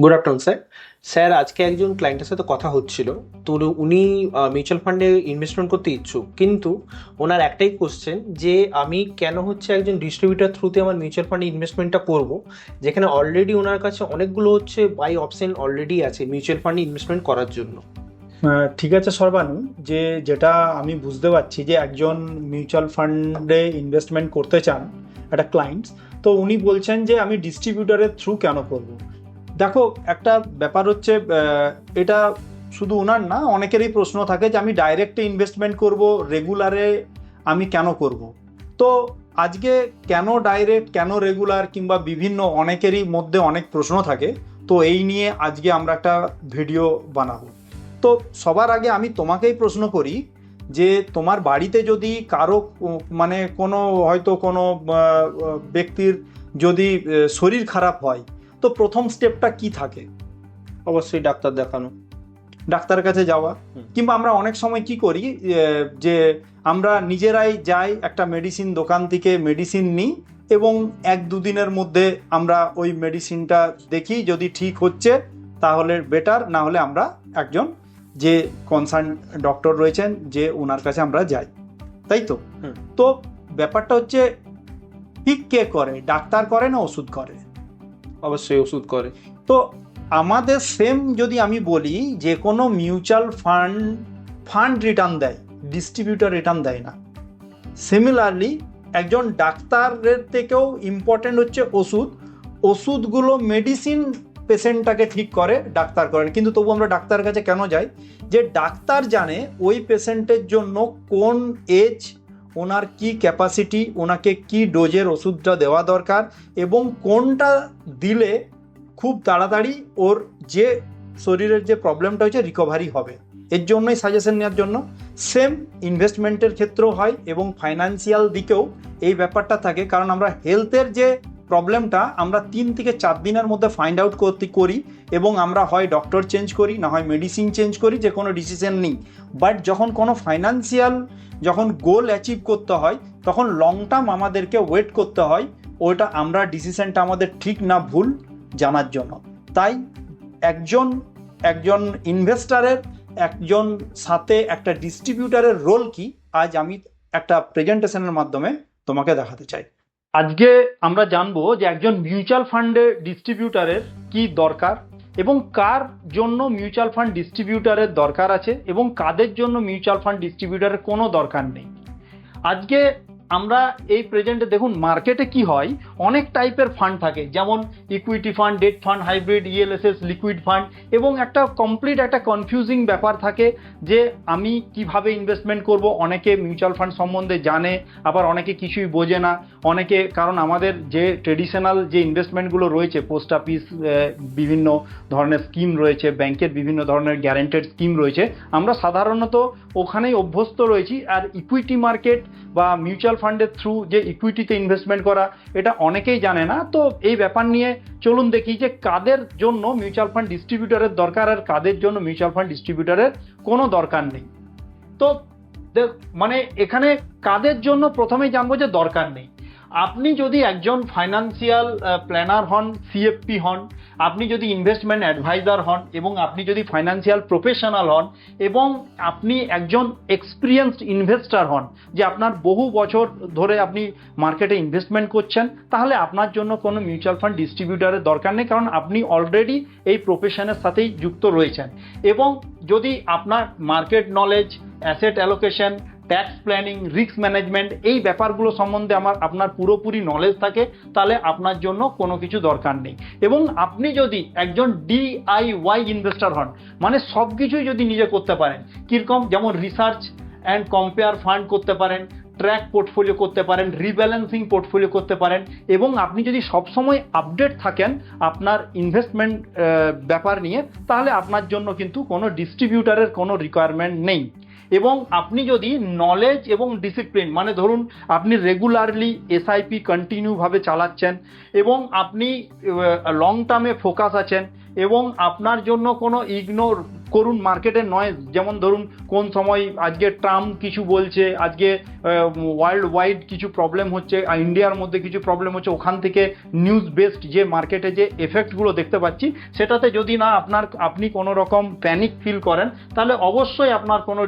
Good afternoon sir. Sir, আজকে একজন ক্লায়েন্টের সাথে কথা হচ্ছিল। তো উনি মিউচুয়াল ফান্ডে ইনভেস্টমেন্ট করতে ইচ্ছুক, কিন্তু ওনার একটাই কোশ্চেন যে আমি কেন হচ্ছে একজন ডিস্ট্রিবিউটার থ্রুতে আমার মিউচুয়াল ফান্ডে ইনভেস্টমেন্টটা করব, যেখানে অলরেডি ওনার কাছে অনেকগুলো হচ্ছে বাই অপশন অলরেডি আছে মিউচুয়াল ফান্ডে ইনভেস্টমেন্ট করার জন্য। ঠিক আছে সর্বানু, যেটা আমি বুঝতে পারছি যে একজন মিউচুয়াল ফান্ডে ইনভেস্টমেন্ট করতে চান একটা ক্লায়েন্টস, তো উনি বলছেন যে আমি ডিস্ট্রিবিউটারের থ্রু কেন করব। দেখো, একটা ব্যাপার হচ্ছে এটা শুধু ওনার না, অনেকেরই প্রশ্ন থাকে যে আমি ডাইরেক্টে ইনভেস্টমেন্ট করব, রেগুলারে আমি কেন করব। তো আজকে কেন ডাইরেক্ট, কেন রেগুলার, কিংবা বিভিন্ন অনেকেরই মধ্যে অনেক প্রশ্ন থাকে। তো এই নিয়ে আজকে আমরা একটা ভিডিও বানাবো। তো সবার আগে আমি তোমাকেই প্রশ্ন করি যে তোমার বাড়িতে যদি কারো মানে কোনো হয়তো কোনো ব্যক্তির যদি শরীর খারাপ হয়, তো প্রথম স্টেপটা কি থাকে? অবশ্যই ডাক্তার দেখানো, ডাক্তারের কাছে যাওয়া। কিংবা আমরা অনেক সময় কি করি যে আমরা নিজেরাই যাই একটা মেডিসিন দোকান থেকে মেডিসিন নিই, এবং 1-2 দিনের মধ্যে আমরা ওই মেডিসিনটা দেখি, যদি ঠিক হচ্ছে তাহলে বেটার, না হলে আমরা একজন যে কনসার্ন ডক্টর রয়েছেন যে ওনার কাছে আমরা যাই, তাই তো? তো ব্যাপারটা হচ্ছে ঠিক কে করে, ডাক্তার করে না ওষুধ করে? অবশ্যই ওষুধ করে। তো আমাদের সেম যদি আমি বলি, যে কোনো মিউচুয়াল ফান্ড রিটার্ন দেয়, ডিস্ট্রিবিউটর রিটার্ন দেয় না। সিমিলারলি একজন ডাক্তারের থেকেও ইম্পর্টেন্ট হচ্ছে ওষুধগুলো মেডিসিন পেশেন্টটাকে ঠিক করে, ডাক্তার করেন। কিন্তু তবু আমরা ডাক্তারের কাছে কেন যাই? যে ডাক্তার জানে ওই পেশেন্টের জন্য কোন এজ, ওনার কি ক্যাপাসিটি, ওনাকে কি ডোজের ওষুধটা দেওয়া দরকার, এবং কোনটা দিলে খুব তাড়াতাড়ি ওর যে শরীরের যে প্রবলেমটা হচ্ছে রিকভারি হবে, এর জন্যই সাজেশন নেওয়ার জন্য। সেম ইনভেস্টমেন্টের ক্ষেত্রেও হয়, এবং ফাইন্যান্সিয়াল দিকেও এই ব্যাপারটা থাকে। কারণ আমরা হেলথের যে প্রবলেমটা আমরা 3 থেকে 4 দিনের মধ্যে ফাইন্ড আউট করি, এবং আমরা হয় ডক্টর চেঞ্জ করি, না হয় মেডিসিন চেঞ্জ করি, যে কোনো ডিসিশন নিই। বাট যখন কোনো ফাইন্যান্সিয়াল যখন গোল অ্যাচিভ করতে হয়, তখন লং টার্ম আমাদেরকে ওয়েট করতে হয়, ওইটা আমরা ডিসিশনটা আমাদের ঠিক না ভুল জানার জন্য। তাই একজন ইনভেস্টারের একজন সাথে একটা ডিস্ট্রিবিউটারের রোল কি, আজ আমি একটা প্রেজেন্টেশনের মাধ্যমে তোমাকে দেখাতে চাই। আজকে আমরা জানবো যে একজন মিউচুয়াল ফান্ডে ডিস্ট্রিবিউটারের কি দরকার, এবং কার জন্য মিউচুয়াল ফান্ড ডিস্ট্রিবিউটারের দরকার আছে, এবং কাদের জন্য মিউচুয়াল ফান্ড ডিস্ট্রিবিউটারের কোনো দরকার নেই। আজকে আমরা এই প্রেজেন্টে দেখুন মার্কেটে কি হয়, অনেক টাইপের ফান্ড থাকে, যেমন equity fund, date fund, hybrid, ELSS, liquid fund, এবং একটা কমপ্লিট একটা কনফিউজিং ব্যাপার থাকে যে আমি কিভাবে ইনভেস্টমেন্ট করব। অনেকে মিউচুয়াল ফান্ড সম্বন্ধে জানে, আবার অনেকে কিছুই বোঝে না। অনেকে, কারণ আমাদের যে ট্রেডিশনাল যে ইনভেস্টমেন্টগুলো রয়েছে, পোস্ট অফিস বিভিন্ন ধরনের স্কিম রয়েছে, ব্যাংকের বিভিন্ন ধরনের গ্যারান্টেড স্কিম রয়েছে, আমরা সাধারণত ওখানেই অভ্যস্ত রয়েছি। আর ইকুইটি মার্কেট বা মিউচুয়াল ফান্ডের থ্রু যে ইকুইটিতে ইনভেস্টমেন্ট করা, এটা অনেকেই জানে না। তো এই ব্যাপার নিয়ে চলুন দেখি যে কাদের জন্য মিউচুয়াল ফান্ড ডিস্ট্রিবিউটারের দরকার, আর কাদের জন্য মিউচুয়াল ফান্ড ডিস্ট্রিবিউটারের কোনো দরকার নেই। তো মানে এখানে কাদের জন্য প্রথমেই জানবো যে দরকার নেই। আপনি যদি একজন ফাইন্যান্সিয়াল প্ল্যানার হন, সিএফপি হন, আপনি যদি ইনভেস্টমেন্ট অ্যাডভাইজার হন, এবং আপনি যদি ফাইন্যান্সিয়াল প্রফেশনাল হন, এবং আপনি একজন এক্সপিরিয়েন্সড ইনভেস্টর হন, যে আপনার বহু বছর ধরে আপনি মার্কেটে ইনভেস্টমেন্ট করছেন, তাহলে আপনার জন্য কোনো মিউচুয়াল ফান্ড ডিস্ট্রিবিউটারের দরকার নেই, কারণ আপনি অলরেডি এই প্রফেশনের সাথেই যুক্ত রয়েছেন। এবং যদি আপনার market knowledge, asset allocation, tax planning, risk management, এই ব্যাপারগুলো সম্বন্ধে আপনার পুরোপুরি নলেজ থাকে, তাহলে আপনার জন্য কোনো কিছু দরকার নেই। এবং আপনি যদি একজন ডিআইওয়াই ইনভেস্টর হন, মানে সব কিছুই যদি নিজে করতে পারেন, কীরকম, যেমন রিসার্চ অ্যান্ড কম্পেয়ার ফান্ড করতে পারেন, ট্র্যাক পোর্টফোলিও করতে পারেন, রিব্যালেন্সিং পোর্টফোলিও করতে পারেন, এবং আপনি যদি সবসময় আপডেট থাকেন আপনার ইনভেস্টমেন্ট ব্যাপার নিয়ে, তাহলে আপনার জন্য কিন্তু কোনো ডিস্ট্রিবিউটারের কোনো রিকোয়ারমেন্ট নেই। এবং আপনি যদি নলেজ এবং ডিসিপ্লিন, মানে ধরুন আপনি রেগুলারলি এসআইপি কন্টিনিউভাবে চালাচ্ছেন, এবং আপনি লং টার্মে ফোকাস আছেন, এবং আপনার জন্য কোনো ইগনোর করুন মার্কেটের নয়েজ, যেমন ধরুন কোন সময় আজকে ট্রাম্প কিছু বলছে, আজকে ওয়ার্ল্ড ওয়াইড কিছু প্রবলেম হচ্ছে, ইন্ডিয়ার মধ্যে কিছু প্রবলেম হচ্ছে, ওখান থেকে নিউজ বেসড যে মার্কেটে যে এফেক্টগুলো দেখতে পাচ্ছি, সেটাতে যদি না আপনি কোনো রকম প্যানিক ফিল করেন, তাহলে অবশ্যই আপনার কোনো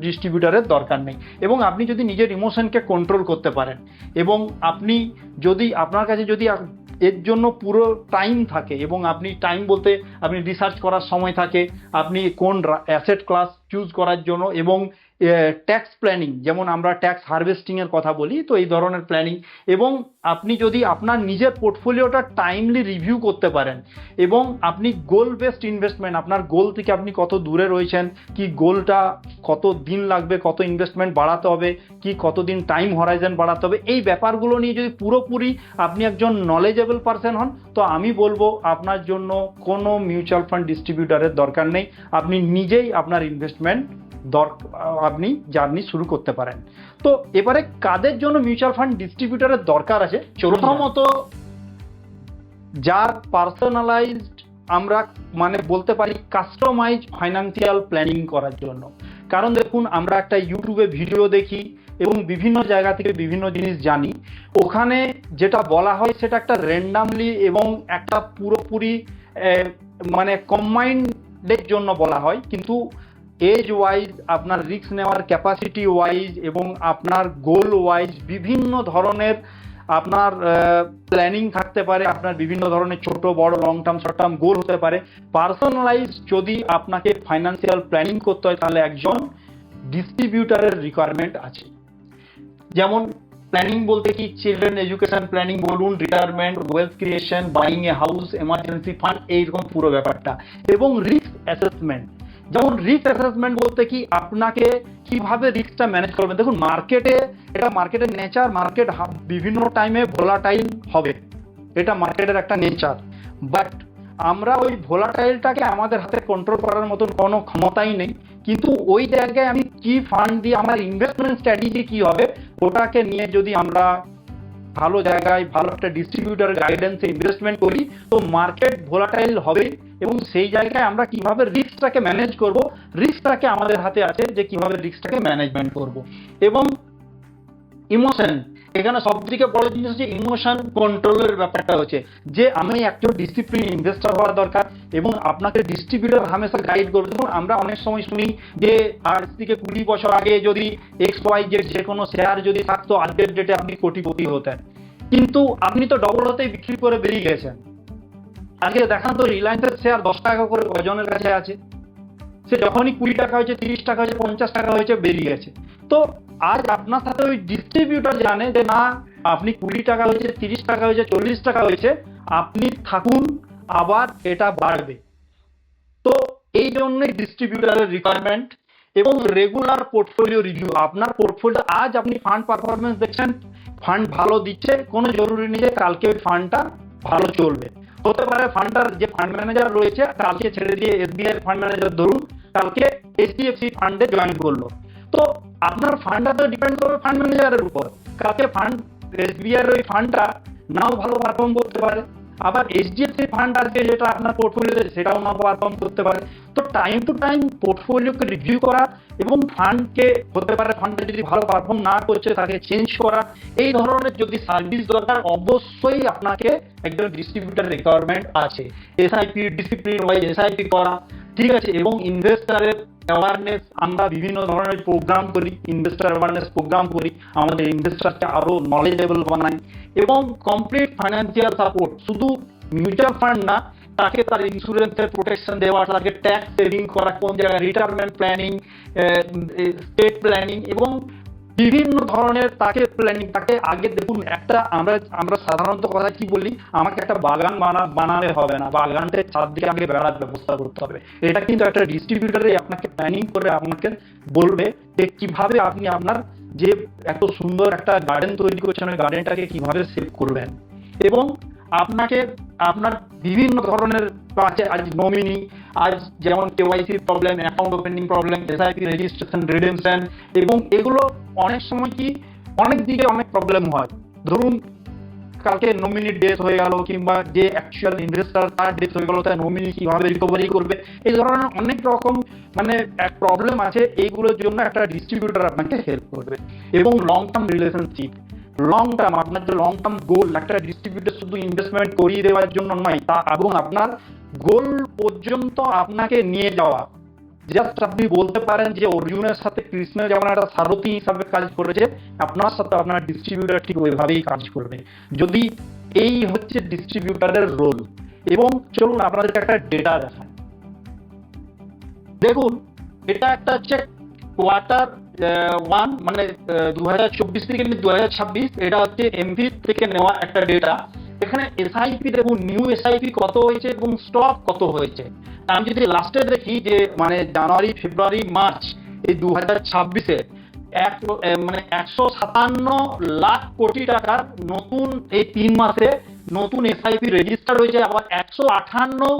ডিস্ট্রিবিউটারের দরকার নেই। এবং আপনি যদি নিজের ইমোশনকে কন্ট্রোল করতে পারেন, এবং আপনি যদি আপনার কাছে যদি এর জন্য পুরো টাইম থাকে, এবং আপনি টাইম বলতে আপনি রিসার্চ করার সময় থাকে, আপনি কোন অ্যাসেট ক্লাস চুজ করার জন্য, এবং ট্যাক্স প্ল্যানিং, যেমন আমরা ট্যাক্স হারভেস্টিংয়ের কথা বলি, তো এই ধরনের প্ল্যানিং, এবং আপনি যদি আপনার নিজের পোর্টফোলিওটা টাইমলি রিভিউ করতে পারেন, এবং আপনি গোল বেসড ইনভেস্টমেন্ট, আপনার গোল থেকে আপনি কত দূরে রয়েছেন, কি গোলটা কত দিন লাগবে, কত ইনভেস্টমেন্ট বাড়াতে হবে, কি কতদিন টাইম হরাইজন বাড়াতে হবে, এই ব্যাপারগুলো নিয়ে যদি পুরোপুরি আপনি একজন নলেজেবল পারসন হন, তো আমি বলবো আপনার জন্য কোনো মিউচুয়াল ফান্ড ডিস্ট্রিবিউটারের দরকার নেই, আপনি নিজেই আপনার ইনভেস্টমেন্ট আপনি জার্নি শুরু করতে পারেন। তো এবারে কাদের জন্য মিউচুয়াল ফান্ড ডিস্ট্রিবিউটারের দরকার আছে? প্রথমত যার পার্সোনালাইজড, আমরা মানে বলতে পারি কাস্টমাইজ ফাইন্যান্সিয়াল প্ল্যানিং করার জন্য। কারণ দেখুন, আমরা একটা ইউটিউবে ভিডিও দেখি এবং বিভিন্ন জায়গা থেকে বিভিন্ন জিনিস জানি, ওখানে যেটা বলা হয় সেটা একটা র্যান্ডামলি এবং একটা পুরোপুরি মানে কম্বাইন্ডের জন্য বলা হয়, কিন্তু এজ ওয়াইজ, আপনার রিস্ক নেওয়ার ক্যাপাসিটি ওয়াইজ এবং আপনার গোল ওয়াইজ বিভিন্ন ধরনের আপনার প্ল্যানিং থাকতে পারে, আপনার বিভিন্ন ধরনের ছোট বড় long term short term goal হতে পারে। পার্সোনালাইজ যদি আপনাকে ফাইন্যান্সিয়াল প্ল্যানিং করতে হয়, তাহলে একজন ডিস্ট্রিবিউটারের রিকোয়ারমেন্ট আছে। যেমন প্ল্যানিং বলতে কি, চিলড্রেন এডুকেশন প্ল্যানিং বলুন, retirement, wealth creation, buying a house, emergency fund, এইরকম পুরো ব্যাপারটা। এবং রিস্ক অ্যাসেসমেন্ট, যেমন রিস্ক অ্যাসেসমেন্ট বলতে কি, আপনাকে কিভাবে রিস্কটা ম্যানেজ করবেন। দেখুন, মার্কেটে, এটা মার্কেটের নেচার, মার্কেট বিভিন্ন টাইমে ভোলাটাইল হবে, এটা মার্কেটের একটা নেচার। বাট আমরা ওই ভোলাটাইলটাকে আমাদের হাতে কন্ট্রোল করার মতন কোনো ক্ষমতাই নেই, কিন্তু ওই জায়গায় আমি কি ফান্ড দিয়ে আমার ইনভেস্টমেন্ট স্ট্র্যাটেজি কি হবে, ওটাকে নিয়ে যদি আমরা ভালো জায়গায় ভালো একটা ডিস্ট্রিবিউটারের গাইডেন্সে ইনভেস্টমেন্ট করি, তো মার্কেট ভোলাটাইল হবে, এবং সেই জায়গায় আমরা কিভাবে রিস্কটাকে ম্যানেজ করব, রিস্কটাকে আমাদের হাতে আছে যে কিভাবে রিস্কটাকে ম্যানেজমেন্ট করব। এবং ইমোশন, এখানে সব থেকে বড় জিনিস হচ্ছে ইমোশন কন্ট্রোলের ব্যাপারটা হচ্ছে যে আমি একজন ডিসিপ্লিন ইনভেস্টর হওয়া দরকার, এবং আপনাকে ডিস্ট্রিবিউটর হামেশা গাইড করবে। দেখুন, আমরা অনেক সময় শুনি যে আজ থেকে 20 বছর আগে যদি XY যে কোনো শেয়ার যদি থাকতো, আজকের ডেটে আপনি কোটিপতি হতেন, কিন্তু আপনি তো ডবল হতেই বিক্রি করে বেরিয়ে গেছেন। আজকে দেখান তো, রিলায়েন্সের শেয়ার 10 টাকা করে ওজনের কাছে আছে, সে যখনই 20 টাকা হয়েছে, 30 টাকা হয়েছে, 50 টাকা হয়েছে, বেরিয়ে গেছে। তো আজ আপনার সাথে ওই ডিস্ট্রিবিউটর জানে যে না, আপনি 20 টাকা হয়েছে, 30 টাকা হয়েছে, 40 টাকা হয়েছে, আপনি থাকুন, আবার এটা বাড়বে। তো এই জন্যই ডিস্ট্রিবিউটরের রিকোয়ারমেন্ট। এবং রেগুলার পোর্টফোলিও রিভিউ, আপনার পোর্টফোলিও, আজ আপনি ফান্ড পারফরমেন্স দেখছেন, ফান্ড ভালো দিচ্ছে, কোনো জরুরি নেই যে কালকে ওই ফান্ডটা ভালো চলবে। হতে পারে ফান্ডটার যে ফান্ড ম্যানেজার রয়েছে, কালকে ছেড়ে দিয়ে SBI ফান্ড ম্যানেজার ধরুন কালকে HDFC ফান্ডে জয়েন করলো, তো আপনার ফান্ডটা তো ডিপেন্ড করবে ফান্ড ম্যানেজারের উপর। কালকে ফান্ড SBI এর ওই ফান্ডটা নাও ভালো পারফর্ম করতে পারে, আবার HDFC ফান্ড আজকে যেটা আপনার পোর্টফোলিওতে সেটাও নাও পারফর্ম করতে পারে। তো টাইম টু টাইম পোর্টফোলিওকে রিভিউ করা, এবং ফান্ডকে, হতে পারে ফান্ডটা যদি ভালো পারফর্ম না করছে তাকে চেঞ্জ করা, এই ধরনের যদি সার্ভিস দরকার, অবশ্যই আপনাকে একজন ডিস্ট্রিবিউটার রিকোয়ারমেন্ট আছে। SIP ডিসিপ্লিন ওয়াইজ SIP করা, ঠিক আছে। এবং ইনভেস্টারের অ্যাওয়ারনেস, আমরা বিভিন্ন ধরনের প্রোগ্রাম করি, ইনভেস্টার অ্যাওয়ারনেস প্রোগ্রাম করি, আমাদের ইনভেস্টারকে আরো নলেজেবল বানাই। এবং কমপ্লিট ফাইন্যান্সিয়াল সাপোর্ট, শুধু মিউচুয়াল ফান্ড না, তাকে তার ইন্স্যুরেন্সের প্রোটেকশন দেওয়া, তাকে ট্যাক্স সেভিং করা, কোন জায়গায় রিটায়ারমেন্ট প্ল্যানিং, স্টেট প্ল্যানিং, এবং বিভিন্ন ধরনের তাকে প্ল্যানিং, তাকে আগে দেখুন, একটা আমরা সাধারণত কথা কি বলি, আমাকে একটা বাগান বানালে হবে না, বাগানটার চারদিকে আগে বেড়ার ব্যবস্থা করতে হবে। এটা কিন্তু একটা ডিস্ট্রিবিউটারে আপনাকে প্ল্যানিং করে আপনাকে বলবে যে কিভাবে আপনি আপনার যে এত সুন্দর একটা গার্ডেন তৈরি করছেন, ওই গার্ডেনটাকে কিভাবে সেভ করবেন। এবং আপনাকে আপনার বিভিন্ন ধরনের আছে, আজ নমিনি, আজ যেমন KYC problem, account opening problem, SIP registration, redemption, এবং এগুলো অনেক সময় কি অনেক দিকে অনেক প্রবলেম হয়। ধরুন কালকে নমিনি ডেথ হয়ে গেল কিংবা যে অ্যাকচুয়াল ইনভেস্টর তার ডেথ হয়ে গেল, তার নমিনি কিভাবে রিকভারি করবে, এই ধরনের অনেক রকম মানে এক প্রবলেম আছে। এইগুলোর জন্য একটা ডিস্ট্রিবিউটর আপনাকে হেল্প করবে। এবং long term relationship, long term আপনার যে লং টার্ম গোল, একটা ডিস্ট্রিবিউটর শুধু ইনভেস্টমেন্ট করিয়ে দেওয়ার জন্য নয়, তা এবং আপনার গোল পর্যন্ত আপনাকে নিয়ে যাওয়া। জাস্ট আপনি বলতে পারেন যে অর্জুনের সাথে কৃষ্ণ যেমন একটা সারথি হিসাবে কাজ করেছে, আপনার সাথে আপনার ডিস্ট্রিবিউটর ঠিক ওইভাবেই কাজ করবে। যদি এই হচ্ছে ডিস্ট্রিবিউটরের রোল। এবং চলুন আপনাদেরকে একটা ডেটা দেখায়। দেখুন, এটা একটা হচ্ছে কোয়ার্টার 1 মানে 2024 থেকে 2026, এটা হচ্ছে এমভি থেকে নেওয়া একটা ডেটা। এখানে এসআইপি দেখুন, নিউ এসআইপি কত হয়েছে এবং স্টক কত হয়েছে। আমি যদি লাস্টে দেখি যে মানে জানুয়ারি, ফেব্রুয়ারি, মার্চ এই 2026-এ মানে 157 লাখ কোটি টাকার নতুন এই 3 মাসে নতুন এসআইপি রেজিস্টার হয়েছে। আবার 158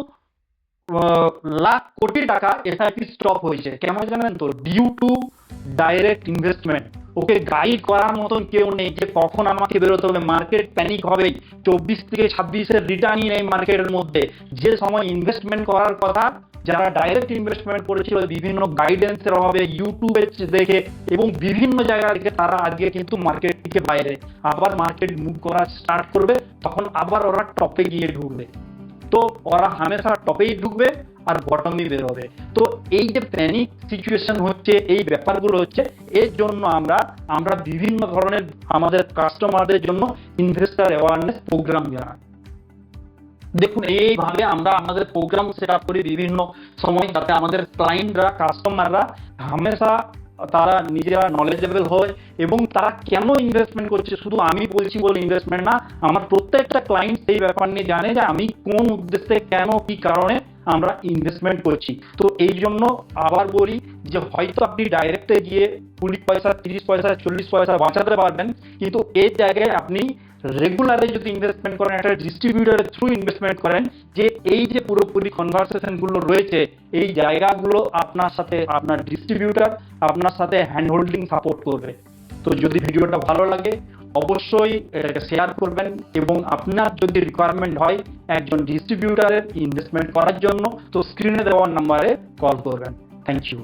লাখ কোটি টাকা এসআইপি স্টপ হয়েছে। কেন জানেন তো? Due to direct investment. Okay guide করার মতন কেউ নেই যে কখন আমাকে বেরোতে হবে, মার্কেট প্যানিক হবে, 24 থেকে 26-এর রিটার্নই নেই মার্কেটের মধ্যে। যে সময় ইনভেস্টমেন্ট করার কথা, যারা ডাইরেক্ট ইনভেস্টমেন্ট করেছিল বিভিন্ন গাইডেন্সের অভাবে, ইউটিউবে দেখে এবং বিভিন্ন জায়গা থেকে, তারা আজকে কিন্তু মার্কেট থেকে বাইরে। আবার মার্কেট মুভ করা স্টার্ট করবে, তখন আবার ওরা টপে গিয়ে ঢুকবে। তো ওরা হামেশা টপেই ঢুকবে আর বটমই বেরোবে। তো এই যে প্যানিক সিচুয়েশন হচ্ছে, এই ব্যাপারগুলো হচ্ছে, এর জন্য আমরা বিভিন্ন ধরনের আমাদের কাস্টমারদের জন্য ইনভেস্টর অ্যাওয়ারনেস প্রোগ্রাম জানাই। দেখুন, এইভাবে আমরা আমাদের প্রোগ্রাম সেট আপ করি বিভিন্ন সময়, যাতে আমাদের ক্লায়েন্টরা, কাস্টমাররা হামেশা তারা নিজেরা নলেজেবল হয় এবং তারা কেন ইনভেস্টমেন্ট করছে, শুধু আমি বলছি বলে ইনভেস্টমেন্ট না, আমার প্রত্যেকটা ক্লায়েন্ট এই ব্যাপার নিয়ে জানে যে আমি কোন উদ্দেশ্যে, কেন, কি কারণে আমরা ইনভেস্টমেন্ট করছি। তো এই জন্য আবার বলি যে হয়তো আপনি ডাইরেক্টে গিয়ে 20 পয়সা, 30 পয়সা, 40 পয়সা বাঁচাতে পারবেন, কিন্তু এর জায়গায় আপনি রেগুলারে যদি ইনভেস্টমেন্ট করেন, একটা ডিস্ট্রিবিউটরের থ্রু ইনভেস্টমেন্ট করেন, যে এই যে পুরোপুরি কনভারসেশন গুলো রয়েছে, এই জায়গাগুলো আপনার সাথে আপনার ডিস্ট্রিবিউটর আপনার সাথে হ্যান্ড হোল্ডিং সাপোর্ট করবে। তো যদি ভিডিওটা ভালো লাগে অবশ্যই এটাকে শেয়ার করবেন, এবং আপনার যদি রিকোয়ারমেন্ট হয় একজন ডিস্ট্রিবিউটরের ইনভেস্টমেন্ট করার জন্য, তো স্ক্রিনে দেওয়া নাম্বারে কল করবেন। Thank you.